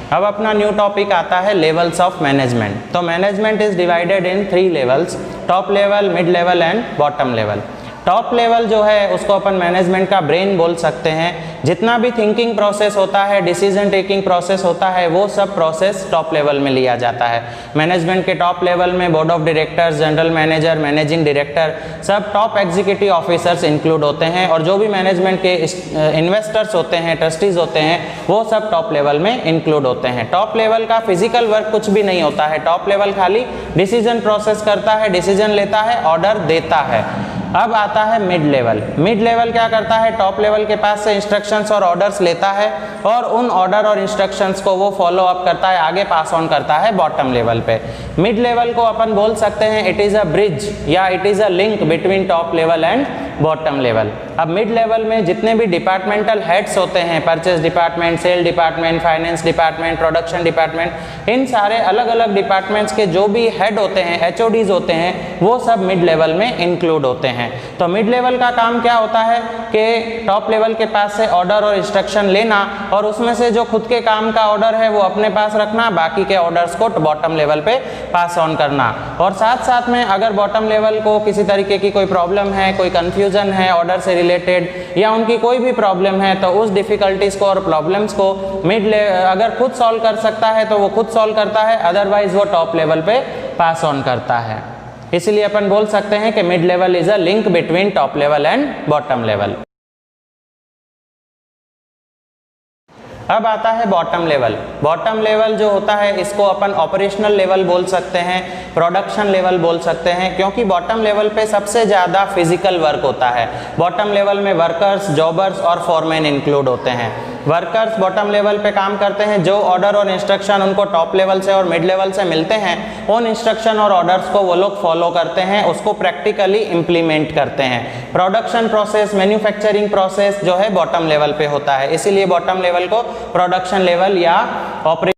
अब अपना new topic आता है लेवल्स ऑफ मैनेजमेंट। तो management is divided in 3 levels, top level, mid level and bottom level. Top level जो है उसको अपन मैनेजमेंट का ब्रेन बोल सकते हैं। जितना भी थिंकिंग प्रोसेस होता है, डिसीजन टेकिंग प्रोसेस होता है, वो सब प्रोसेस टॉप लेवल में लिया जाता है। मैनेजमेंट के टॉप लेवल में board of directors, general manager, managing director, सब टॉप एग्जीक्यूटिव ऑफिसर्स इंक्लूड होते हैं, और जो भी मैनेजमेंट के इन्वेस्टर्स होते हैं, ट्रस्टीज होते हैं, वो सब टॉप लेवल में इंक्लूड होते हैं। टॉप लेवल का फिजिकल वर्क कुछ भी नहीं होता है, टॉप लेवल खाली डिसीजन प्रोसेस करता है, डिसीजन लेता है, ऑर्डर देता है। अब आता है मिड लेवल। मिड लेवल क्या करता है, टॉप लेवल के पास से इंस्ट्रक्शंस और ऑर्डर्स लेता है और उन ऑर्डर और इंस्ट्रक्शंस को वो फॉलो अप करता है, आगे पास ऑन करता है बॉटम लेवल पे। मिड लेवल को अपन बोल सकते हैं इट इज़ अ ब्रिज या it is a link between top level and bottom level. अब मिड लेवल में जितने भी डिपार्टमेंटल हेड्स होते हैं, purchase department, sale department, finance department, production department, इन सारे अलग अलग डिपार्टमेंट्स के जो भी हेड होते हैं, HODs होते हैं, वो सब मिड लेवल में इंक्लूड होते हैं। तो मिड लेवल का काम क्या होता है कि टॉप लेवल के पास से ऑर्डर और इंस्ट्रक्शन लेना और उसमें से जो खुद के काम का ऑर्डर है वो अपने पास रखना, बाकी के ऑर्डर्स को बॉटम लेवल पे पास ऑन करना। और साथ साथ में अगर बॉटम लेवल को किसी तरीके की कोई प्रॉब्लम है, कोई कंफ्यूजन है ऑर्डर से रिलेटेड, या उनकी कोई भी प्रॉब्लम है, तो उस डिफिकल्टीज को और प्रॉब्लम्स को अगर खुद सॉल्व कर सकता है तो वो खुद सॉल्व करता है, अदरवाइज वो टॉप लेवल पे पास ऑन करता है। इसलिए अपन बोल सकते हैं कि mid level is a link between top level and bottom level. अब आता है बॉटम लेवल। बॉटम लेवल जो होता है इसको अपन ऑपरेशनल लेवल बोल सकते हैं, प्रोडक्शन लेवल बोल सकते हैं, क्योंकि बॉटम लेवल पे सबसे ज़्यादा फिजिकल वर्क होता है। बॉटम लेवल में वर्कर्स, जॉबर्स और फॉरमैन इंक्लूड होते हैं। वर्कर्स बॉटम लेवल पे काम करते हैं, जो ऑर्डर और इंस्ट्रक्शन उनको टॉप लेवल से और मिड लेवल से मिलते हैं, उन इंस्ट्रक्शन और ऑर्डर्स को वो लोग फॉलो करते हैं, उसको प्रैक्टिकली इम्प्लीमेंट करते हैं। प्रोडक्शन प्रोसेस, मैन्युफैक्चरिंग प्रोसेस जो है बॉटम लेवल पे होता है, इसीलिए बॉटम लेवल को प्रोडक्शन लेवल या ऑपरेशन।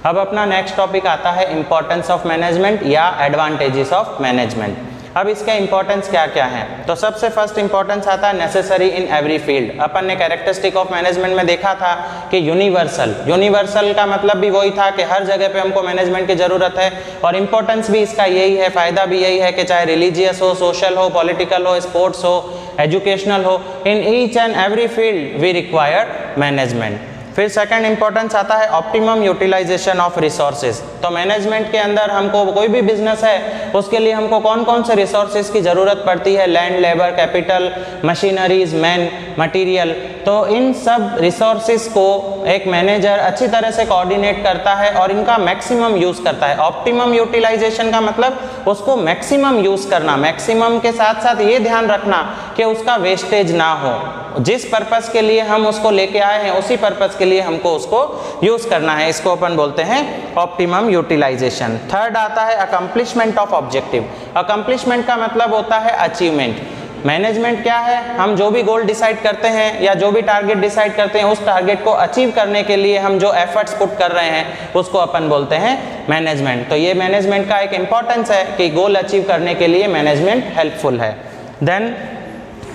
अब अपना नेक्स्ट टॉपिक आता है इंपॉर्टेंस ऑफ मैनेजमेंट या एडवांटेजेस ऑफ मैनेजमेंट। अब इसका इंपॉर्टेंस क्या क्या है, तो सबसे फर्स्ट इंपॉर्टेंस आता है नेसेसरी इन एवरी फील्ड। अपन ने कैरेक्टरिस्टिक ऑफ मैनेजमेंट में देखा था कि यूनिवर्सल का मतलब भी वही था कि हर जगह पे हमको मैनेजमेंट की जरूरत है, और इंपॉर्टेंस भी इसका यही है, फायदा भी यही है कि चाहे रिलीजियस हो, सोशल हो, पॉलिटिकल हो, स्पोर्ट्स हो, एजुकेशनल हो, in each and every field we require management. फिर सेकंड इंपॉर्टेंस आता है ऑप्टिमम यूटिलाइजेशन ऑफ रिसोर्सेज। तो मैनेजमेंट के अंदर हमको कोई भी बिजनेस है उसके लिए हमको कौन कौन से रिसोर्सेज की ज़रूरत पड़ती है, land, labour, capital, machineries, man, material, तो इन सब रिसोर्सेज को एक मैनेजर अच्छी तरह से कोऑर्डिनेट करता है और इनका मैक्सिमम यूज़ करता है। ऑप्टिमम यूटिलाइजेशन का मतलब उसको मैक्सिमम यूज़ करना, मैक्सिमम के साथ साथ ये ध्यान रखना कि उसका वेस्टेज ना हो, जिस पर्पस के लिए हम उसको लेके आए हैं उसी पर्पस के लिए हमको उसको यूज करना है, इसको अपन बोलते हैं ऑप्टिमम यूटिलाइजेशन। थर्ड आता है अकम्प्लिशमेंट ऑफ ऑब्जेक्टिव। अकम्प्लिशमेंट का मतलब होता है अचीवमेंट। मैनेजमेंट क्या है, हम जो भी गोल डिसाइड करते हैं या जो भी टारगेट डिसाइड करते हैं, उस टारगेट को अचीव करने के लिए हम जो एफर्ट्स पुट कर रहे हैं उसको अपन बोलते हैं मैनेजमेंट। तो ये मैनेजमेंट का एक इंपॉर्टेंस है कि गोल अचीव करने के लिए मैनेजमेंट हेल्पफुल है। Then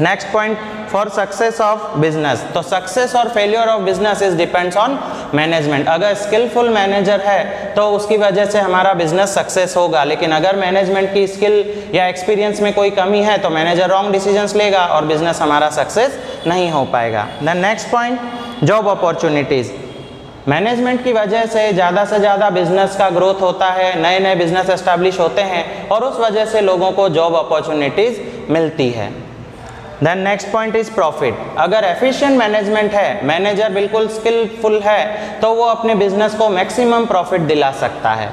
next point, for success of business. तो सक्सेस और failure of business is depends on management. अगर स्किलफुल मैनेजर है तो उसकी वजह से हमारा बिजनेस सक्सेस होगा, लेकिन अगर मैनेजमेंट की स्किल या एक्सपीरियंस में कोई कमी है तो मैनेजर रॉन्ग डिसीजंस लेगा और बिजनेस हमारा सक्सेस नहीं हो पाएगा। Then next point, job opportunities. Management की वजह से ज़्यादा बिजनेस का ग्रोथ होता है, नए नए बिजनेस एस्टैब्लिश होते हैं और उस वजह से लोगों को जॉब अपॉर्चुनिटीज मिलती है। Then next point is profit. अगर एफिशिएंट मैनेजमेंट है, मैनेजर बिल्कुल स्किलफुल है, तो वो अपने बिजनेस को मैक्सिमम प्रॉफिट दिला सकता है।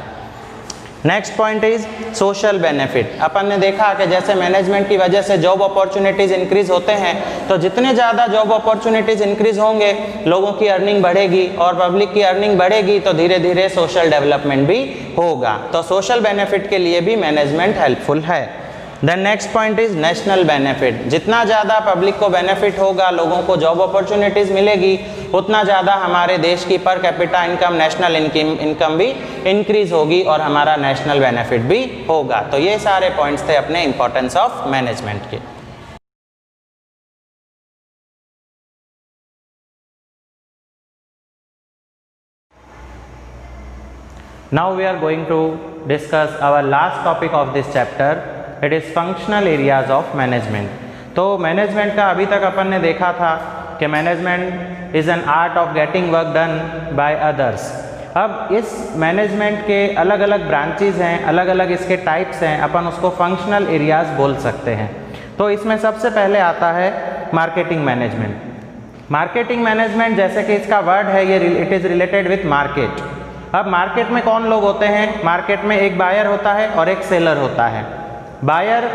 Next point is social benefit. अपन ने देखा कि जैसे मैनेजमेंट की वजह से जॉब अपॉर्चुनिटीज इंक्रीज होते हैं, तो जितने ज़्यादा जॉब अपॉर्चुनिटीज इंक्रीज होंगे लोगों की अर्निंग बढ़ेगी, और पब्लिक की अर्निंग बढ़ेगी तो धीरे धीरे सोशल डेवलपमेंट भी होगा। तो सोशल बेनिफिट के लिए भी मैनेजमेंट हेल्पफुल है। Then next point is national benefit. जितना ज़्यादा पब्लिक को बेनिफिट होगा, लोगों को जॉब अपॉर्चुनिटीज़ मिलेगी, उतना ज़्यादा हमारे देश की per capita income, national income भी इंक्रीज होगी और हमारा नेशनल बेनिफिट भी होगा। तो ये सारे पॉइंट्स थे अपने इंपॉर्टेंस ऑफ मैनेजमेंट के। Now we are going to discuss our last topic of this chapter. It is functional areas of management. तो मैनेजमेंट का अभी तक अपन ने देखा था कि management is an art of getting work done by others. अब इस मैनेजमेंट के अलग अलग ब्रांचेज हैं, अलग अलग इसके टाइप्स हैं, अपन उसको फंक्शनल एरियाज बोल सकते हैं। तो इसमें सबसे पहले आता है मार्केटिंग मैनेजमेंट। मार्केटिंग मैनेजमेंट जैसे कि इसका वर्ड है, ये it is related with market. अब मार्केट में कौन लोग होते हैं? मार्केट में एक बायर होता है और एक सेलर होता है। बायर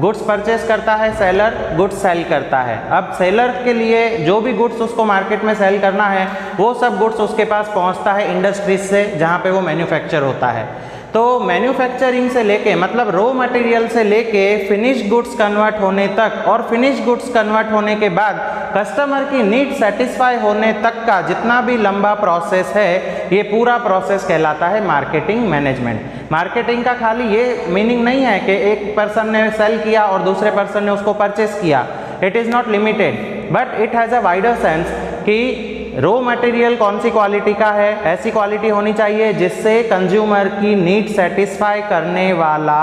गुड्स परचेस करता है, सेलर गुड्स सेल करता है। अब सेलर के लिए जो भी गुड्स उसको मार्केट में सेल करना है वो सब गुड्स उसके पास पहुंचता है इंडस्ट्रीज से जहां पे वो मैन्युफैक्चर होता है। तो मैन्युफैक्चरिंग से लेके मतलब रॉ मटेरियल से लेके फिनिश गुड्स कन्वर्ट होने तक और फिनिश गुड्स कन्वर्ट होने के बाद कस्टमर की नीड सेटिस्फाई होने तक का जितना भी लंबा प्रोसेस है ये पूरा प्रोसेस कहलाता है मार्केटिंग मैनेजमेंट। मार्केटिंग का खाली ये मीनिंग नहीं है कि एक पर्सन ने सेल किया और दूसरे पर्सन ने उसको परचेस किया। It is not limited but it has a wider sense कि रॉ मटेरियल कौन सी क्वालिटी का है, ऐसी क्वालिटी होनी चाहिए जिससे कंज्यूमर की नीड सेटिस्फाई करने वाला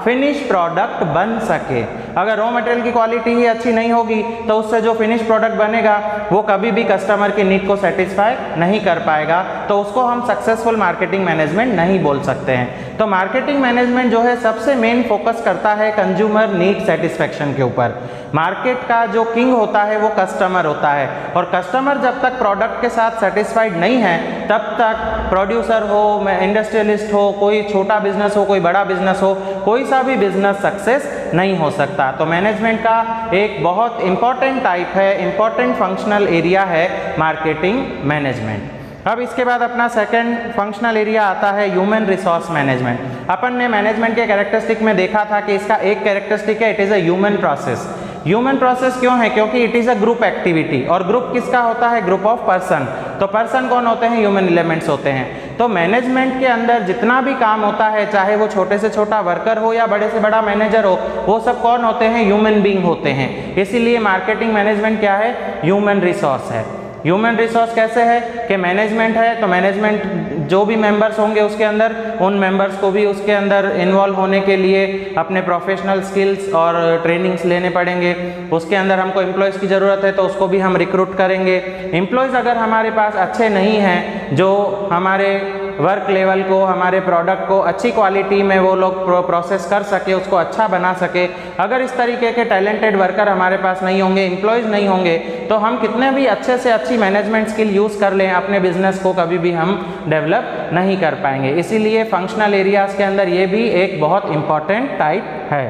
फिनिश प्रोडक्ट बन सके। अगर रॉ मटेरियल की क्वालिटी ही अच्छी नहीं होगी तो उससे जो फिनिश प्रोडक्ट बनेगा वो कभी भी कस्टमर की नीड को सेटिस्फाई नहीं कर पाएगा, तो उसको हम सक्सेसफुल मार्केटिंग मैनेजमेंट नहीं बोल सकते हैं। तो मार्केटिंग मैनेजमेंट जो है सबसे मेन फोकस करता है कंज्यूमर नीड सेटिस्फेक्शन के ऊपर। मार्केट का जो किंग होता है वो कस्टमर होता है और कस्टमर जब तक प्रोडक्ट के साथ सेटिस्फाइड नहीं है तब तक प्रोड्यूसर हो, इंडस्ट्रियलिस्ट हो, कोई छोटा बिजनेस हो, कोई बड़ा बिजनेस हो, कोई सा भी बिजनेस सक्सेस नहीं हो सकता। तो मैनेजमेंट का एक बहुत इंपॉर्टेंट टाइप है, इंपॉर्टेंट फंक्शनल एरिया है मार्केटिंग मैनेजमेंट। अब इसके बाद अपना सेकंड फंक्शनल एरिया आता है ह्यूमन रिसोर्स मैनेजमेंट। अपन ने मैनेजमेंट के कैरेक्टरिस्टिक में देखा था कि इसका एक कैरेक्टरिस्टिक है, it is a human process. Human process क्यों है? क्योंकि it is a group activity और ग्रुप किसका होता है? Group of person. तो पर्सन कौन होते हैं? ह्यूमन एलिमेंट्स होते हैं। तो मैनेजमेंट के अंदर जितना भी काम होता है, चाहे वो छोटे से छोटा वर्कर हो या बड़े से बड़ा मैनेजर हो, वो सब कौन होते हैं? ह्यूमन बीइंग होते हैं। इसीलिए मार्केटिंग मैनेजमेंट क्या है? ह्यूमन रिसोर्स है। ह्यूमन रिसोर्स कैसे है कि मैनेजमेंट है तो मैनेजमेंट जो भी मेंबर्स होंगे उसके अंदर, उन मेंबर्स को भी उसके अंदर इन्वॉल्व होने के लिए अपने प्रोफेशनल स्किल्स और ट्रेनिंग्स लेने पड़ेंगे। उसके अंदर हमको एम्प्लॉयज़ की ज़रूरत है तो उसको भी हम रिक्रूट करेंगे। एम्प्लॉयज़ अगर हमारे पास अच्छे नहीं हैं जो हमारे वर्क लेवल को, हमारे प्रोडक्ट को अच्छी क्वालिटी में वो लोग प्रोसेस कर सके, उसको अच्छा बना सके, अगर इस तरीके के टैलेंटेड वर्कर हमारे पास नहीं होंगे, एम्प्लॉयज़ नहीं होंगे, तो हम कितने भी अच्छे से अच्छी मैनेजमेंट स्किल यूज़ कर लें, अपने बिजनेस को कभी भी हम डेवलप नहीं कर पाएंगे। इसीलिए फंक्शनल एरियाज़ के अंदर ये भी एक बहुत इंपॉर्टेंट टाइप है।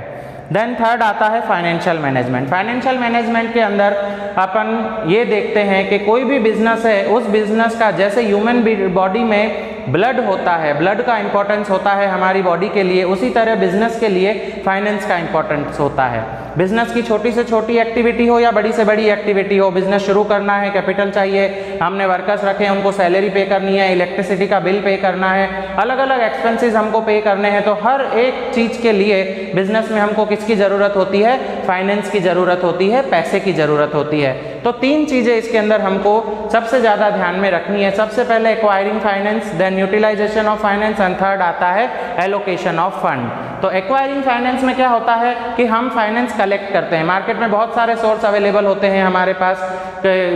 देन थर्ड आता है फाइनेंशियल मैनेजमेंट। फाइनेंशियल मैनेजमेंट के अंदर अपन ये देखते हैं कि कोई भी बिजनेस है, उस बिजनेस का जैसे ह्यूमन बॉडी में ब्लड होता है, ब्लड का इंपॉर्टेंस होता है हमारी बॉडी के लिए, उसी तरह बिजनेस के लिए फाइनेंस का इंपॉर्टेंस होता है। बिजनेस की छोटी से छोटी एक्टिविटी हो या बड़ी से बड़ी एक्टिविटी हो, बिजनेस शुरू करना है, कैपिटल चाहिए, हमने वर्कर्स रखे हैं, उनको सैलरी पे करनी है, इलेक्ट्रिसिटी का बिल पे करना है, अलग अलग एक्सपेंसेस हमको पे करने हैं, तो हर एक चीज़ के लिए बिजनेस में हमको किसकी ज़रूरत होती है? फाइनेंस की ज़रूरत होती है, पैसे की ज़रूरत होती है। तो तीन चीज़ें इसके अंदर हमको सबसे ज़्यादा ध्यान में रखनी है। सबसे पहले acquiring finance, then utilisation of finance and third आता है एलोकेशन ऑफ फंड। तो एक्वायरिंग फाइनेंस में क्या होता है कि हम फाइनेंस कलेक्ट करते हैं। मार्केट में बहुत सारे सोर्स अवेलेबल होते हैं हमारे पास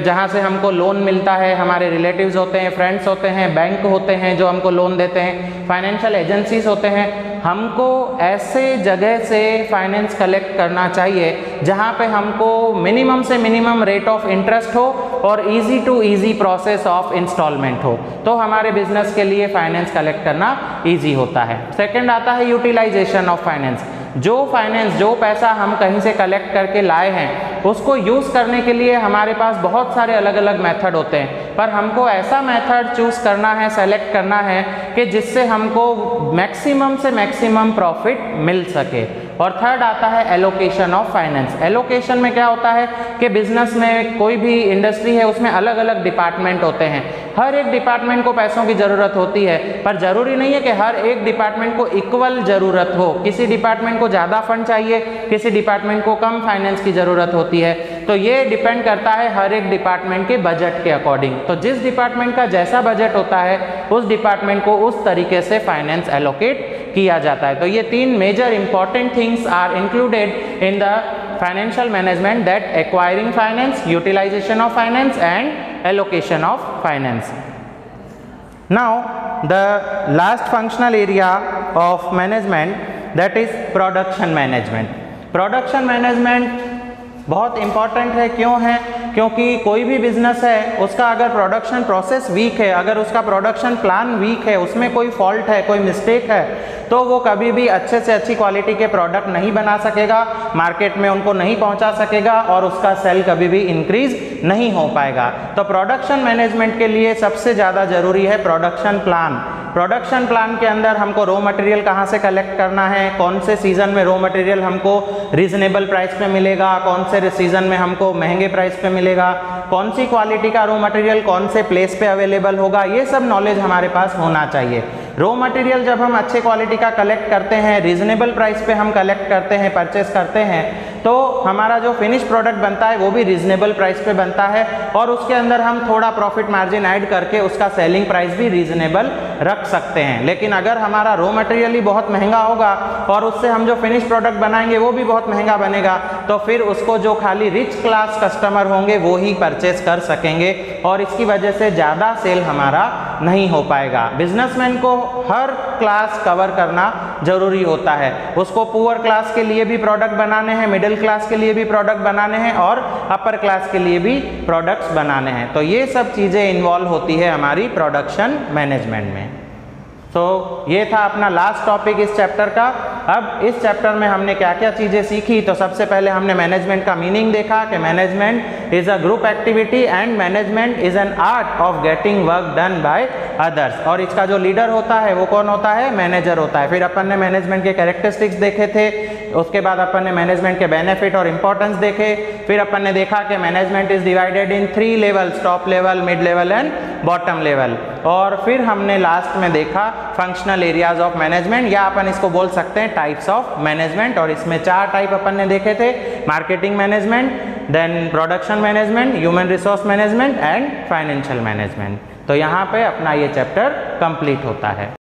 जहाँ से हमको लोन मिलता है, हमारे रिलेटिव्स होते हैं, फ्रेंड्स होते हैं, बैंक होते हैं जो हमको लोन देते हैं, फाइनेंशियल एजेंसीज होते हैं। हमको ऐसे जगह से फाइनेंस कलेक्ट करना चाहिए जहाँ पे हमको मिनिमम से मिनिमम रेट ऑफ इंटरेस्ट हो और easy to easy process of instalment हो, तो हमारे बिजनेस के लिए फाइनेंस कलेक्ट करना इजी होता है। सेकंड आता है यूटिलाइजेशन ऑफ फाइनेंस। जो पैसा हम कहीं से कलेक्ट करके लाए हैं उसको यूज़ करने के लिए हमारे पास बहुत सारे अलग अलग मेथड होते हैं, पर हमको ऐसा मेथड चूज़ करना है, सेलेक्ट करना है कि जिससे हमको मैक्सिमम से मैक्सिमम प्रॉफिट मिल सके। और थर्ड आता है एलोकेशन ऑफ फाइनेंस। एलोकेशन में क्या होता है कि बिजनेस में कोई भी इंडस्ट्री है उसमें अलग अलग डिपार्टमेंट होते हैं, हर एक डिपार्टमेंट को पैसों की ज़रूरत होती है, पर ज़रूरी नहीं है कि हर एक डिपार्टमेंट को इक्वल ज़रूरत हो। किसी डिपार्टमेंट को ज़्यादा फंड चाहिए, किसी डिपार्टमेंट को कम फाइनेंस की ज़रूरत होती है। तो ये डिपेंड करता है हर एक डिपार्टमेंट के बजट के अकॉर्डिंग। तो जिस डिपार्टमेंट का जैसा बजट होता है उस डिपार्टमेंट को उस तरीके से फाइनेंस एलोकेट किया जाता है। तो ये 3 major important things are included in the financial management, that acquiring finance, utilisation of finance and allocation of finance. Now the last functional area of management, that is production management. Production management बहुत important है। क्यों है? क्योंकि कोई भी business है उसका अगर प्रोडक्शन प्रोसेस वीक है, अगर उसका प्रोडक्शन प्लान वीक है, उसमें कोई फॉल्ट है, कोई मिस्टेक है, तो वो कभी भी अच्छे से अच्छी क्वालिटी के प्रोडक्ट नहीं बना सकेगा, मार्केट में उनको नहीं पहुंचा सकेगा और उसका सेल कभी भी इंक्रीज नहीं हो पाएगा। तो प्रोडक्शन मैनेजमेंट के लिए सबसे ज़्यादा जरूरी है प्रोडक्शन प्लान। प्रोडक्शन प्लान के अंदर हमको रॉ मटेरियल कहाँ से कलेक्ट करना है, कौन से सीजन में रॉ मटेरियल हमको रीजनेबल प्राइस पे मिलेगा, कौन से सीजन में हमको महंगे प्राइस पे मिलेगा, कौन सी क्वालिटी का रॉ मटेरियल कौन से प्लेस पे अवेलेबल होगा, ये सब नॉलेज हमारे पास होना चाहिए। रॉ मटेरियल जब हम अच्छे क्वालिटी का कलेक्ट करते हैं, रीजनेबल प्राइस पे हम कलेक्ट करते हैं, परचेस करते हैं, तो हमारा जो फिनिश प्रोडक्ट बनता है वो भी रीजनेबल प्राइस पे बनता है और उसके अंदर हम थोड़ा प्रॉफिट मार्जिन ऐड करके उसका सेलिंग प्राइस भी रीजनेबल रख सकते हैं। लेकिन अगर हमारा रॉ मटेरियल ही बहुत महंगा होगा और उससे हम जो फिनिश प्रोडक्ट बनाएंगे वो भी बहुत महंगा बनेगा, तो फिर उसको जो खाली रिच क्लास कस्टमर होंगे वो ही परचेस कर सकेंगे और इसकी वजह से ज़्यादा सेल हमारा नहीं हो पाएगा। बिजनेसमैन को हर क्लास कवर करना जरूरी होता है। उसको पुअर क्लास के लिए भी प्रोडक्ट बनाने हैं, मिडिल क्लास के लिए भी प्रोडक्ट बनाने हैं और अपर क्लास के लिए भी प्रोडक्ट्स बनाने हैं। तो ये सब चीज़ें इन्वॉल्व होती है हमारी प्रोडक्शन मैनेजमेंट में। तो ये था अपना लास्ट टॉपिक इस चैप्टर का। अब इस चैप्टर में हमने क्या क्या चीज़ें सीखी, तो सबसे पहले हमने मैनेजमेंट का मीनिंग देखा कि management is a group activity and management is an art of getting work done by others. और इसका जो लीडर होता है वो कौन होता है? मैनेजर होता है। फिर अपन ने मैनेजमेंट के कैरेक्टरिस्टिक्स देखे थे, उसके बाद अपन ने मैनेजमेंट के बेनिफिट और इंपॉर्टेंस देखे। फिर अपन ने देखा कि management is divided in 3 levels, top level, mid level and bottom level. और फिर हमने लास्ट में देखा फंक्शनल एरियाज ऑफ मैनेजमेंट, या अपन इसको बोल सकते हैं टाइप्स ऑफ मैनेजमेंट। और इसमें 4 टाइप अपन ने देखे थे, marketing management, then production management, human resource management and financial management. तो यहाँ पे अपना ये चैप्टर कंप्लीट होता है।